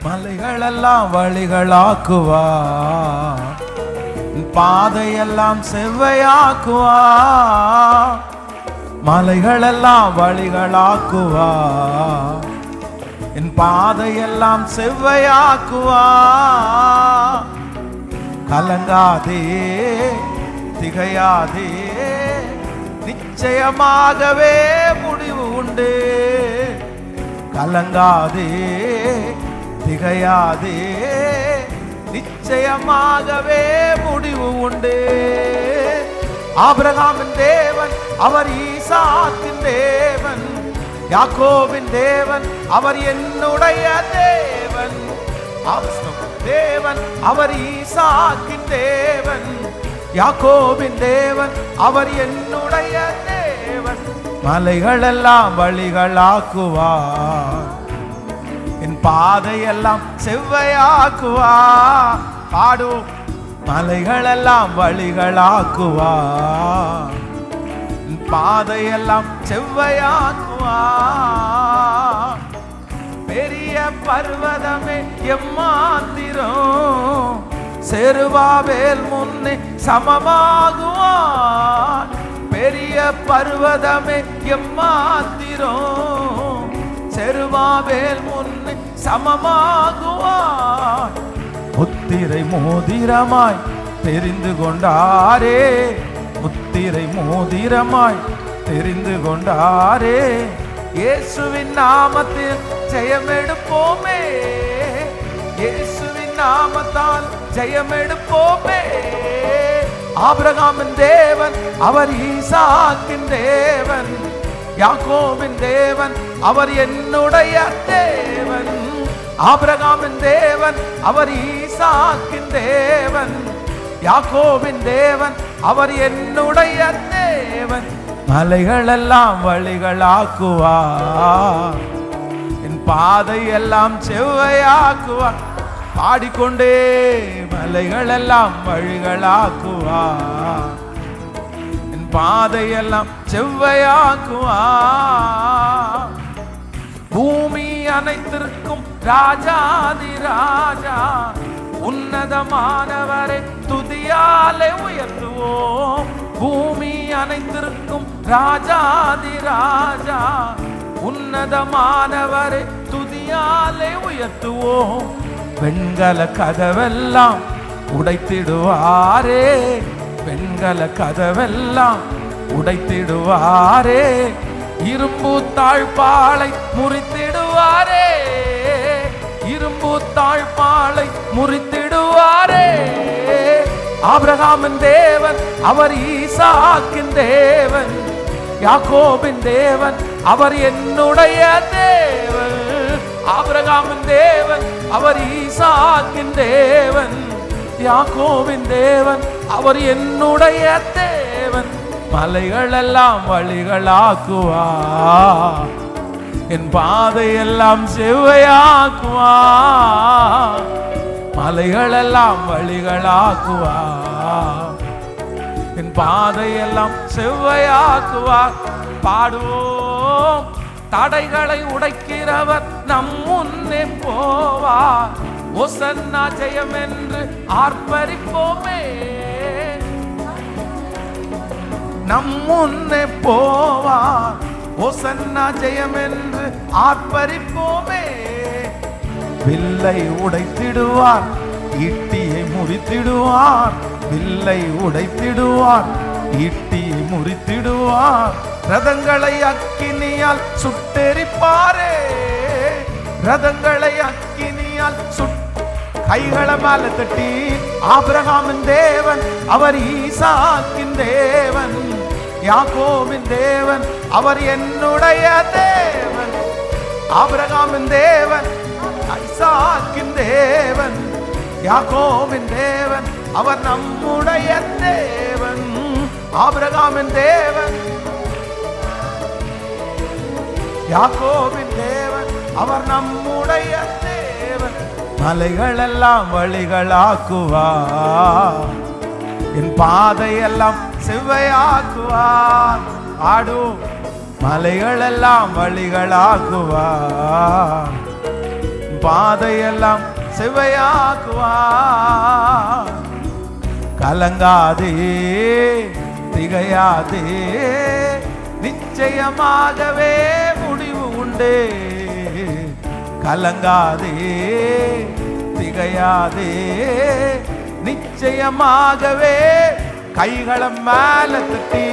மலைகளெல்லாம் வழிகளாக்குவார், பாதையெல்லாம் செவ்வையாக்குவார். மலைகளெல்லாம் வழிகளாக்குவார், என் பாதையெல்லாம் செவ்வையாக்குவார். கலங்காதே திகையாதே, நிச்சயமாகவே முடிவு உண்டு. கலங்காதே திகையாதே, நிச்சயமாகவே முடிவு உண்டு. ஆபிரகாமின் தேவன் அவர் ஈசாக்கின் தேவன், யாக்கோபின் தேவன் அவர் என்னுடைய தேவன். தேவன் அவர் ஈசாக்கின் தேவன், யாக்கோபின் தேவன் அவர் என்னுடைய தேவன். மலைகளெல்லாம் வழிகளாக்குவார், என் பாதையெல்லாம் செவ்வையாக்குவார். பாடும் மலைகளெல்லாம் வழிகளாக்குவார், என் பாதையெல்லாம் செவ்வையாக்குவார். பெரிய பர்வதமே எம்மாத்திரம், செருபாபேல் முன்னே சமமாகுவார். பெரிய பர்வதமே எம்மாத்திரம், செருபாபேல் முன்னே சமமாகுவார். முத்திரை மோதிரமாய் தெரிந்து கொண்டாரே, முத்திரை மோதிரமாய் தெரிந்து கொண்டாரே. இயேசுவின் நாமத்தில் ஜெயமெடுப்போமே, இயேசுவின் நாமத்தால் ஜெயமெடுப்போமே. ஆபிரகாமின் தேவன் அவர் ஈசாக்கின் தேவன், யாக்கோபின் தேவன் அவர் என்னுடைய தேவன். ஆபிரகாமின் தேவன் அவர் ஈசாக்கின் தேவன், யாக்கோபின் தேவன் அவர் என்னுடைய தேவன். மலைகளெல்லாம் வழிகளாக்குவார், என் பாதையெல்லாம் செவ்வையாக்குவார். பாடிக்கொண்டே மலைகளெல்லாம் வழிகளாக்குவார், என் பாதையெல்லாம் செவ்வையாக்குவார். பூமி அனைத்திற்கும் ராஜாதி ராஜா, உன்னதமானவரை துதியாலே உயர்த்துவோம். பூமி அனைத்திற்கும் ராஜாதி ராஜா, உன்னதமானவரை துதியாலே உயர்த்துவோம். வெண்கல கதவெல்லாம் உடைத்திடுவாரே, வெண்கல கதவெல்லாம் உடைத்திடுவாரே. இரும்பு தாழ்பாளை முறித்திடுவாரே, இரும்பு தாழ்பாளை முறித்திடுவாரே. ஆபிரகாமின் தேவன் அவர் ஈசாக்கின் தேவன், யாக்கோபின் தேவன் அவர் என்னுடைய தேவன். ஆபிரகாமின் தேவன் அவர் ஈசாக்கின் தேவன், யாக்கோபின் தேவன் அவர் என்னுடைய தேவன். மலைகளெல்லாம் வழிகளாக்குவார், என் பாதையெல்லாம் செவ்வையாக்குவார். மலைகளெல்லாம் வழிகளாக்குவார், என் பாதையெல்லாம் செவ்வையாக்குவார். பாடுவோம், தடைகளை உடைக்கிறவர் நம் முன்னே போவார். ஓசன்னா ஜெயம் என்று ஆர்ப்பரிப்போமே, நம் முன்னே போவார். ஓசன்னா ஜெயம் என்று ஆர்ப்பரிப்போமே. வில்லை உடைத்திடுவார், ஈட்டியை முறித்திடுவார். வில்லை உடைத்திடுவார், ஈட்டியை முறித்திடுவார். ரதங்களை அக்கினியால் சுட்டெரிப்பாரே, ரதங்களை அக்கினியால் கைகளை மேல தட்டி. ஆபிரகாமின் தேவன் அவர் ஈசாக்கின் தேவன், யாக்கோபின் தேவன் அவர் என்னுடைய தேவன். ஆபிரகாமின் தேவன் ஈசாக்கின் தேவன், யாக்கோபின் தேவன் அவர் நம்முடைய தேவன். ஆபிரகாமின் தேவன், யாக்கோபின் தேவன் அவர் நம்முடைய தேவன். மலைகளெல்லாம் வழிகளாக்குவார், என் பாதையெல்லாம் செவ்வையாக்குவார். ஆடும் மலைகளெல்லாம் வழிகளாக்குவார், பாதையெல்லாம் செவ்வையாக்குவார். கலங்காதே, திகையாதே, நிச்சயமாகவே முடிவு உண்டே. கலங்காதே, திகையாதே, நிச்சயமாகவே. கைகளை மேல தட்டி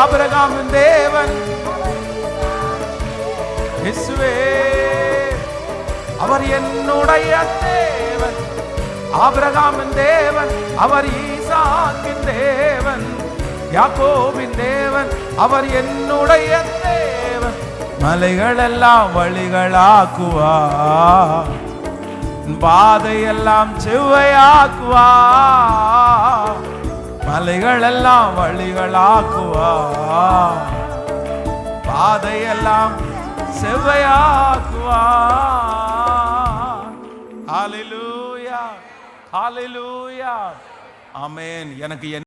ஆபிரகாமின் தேவன் இயேசுவே, அவர் என்னுடைய தேவன். ஆபிரகாமின் தேவன், அவர் ஈசாக்கின் தேவன், யாக்கோபின் தேவன், அவர் என்னுடைய தேவன். மலைகளெல்லாம் வழிகளாக்குவார், பாதையெல்லாம் செவ்வையாக்குவார். மலைகளெல்லாம் வழிகளாக்குவார், பாதையெல்லாம் செவ்வையாக்குவார். ஹல்லேலூயா, ஹல்லேலூயா, ஆமென். எனக்கு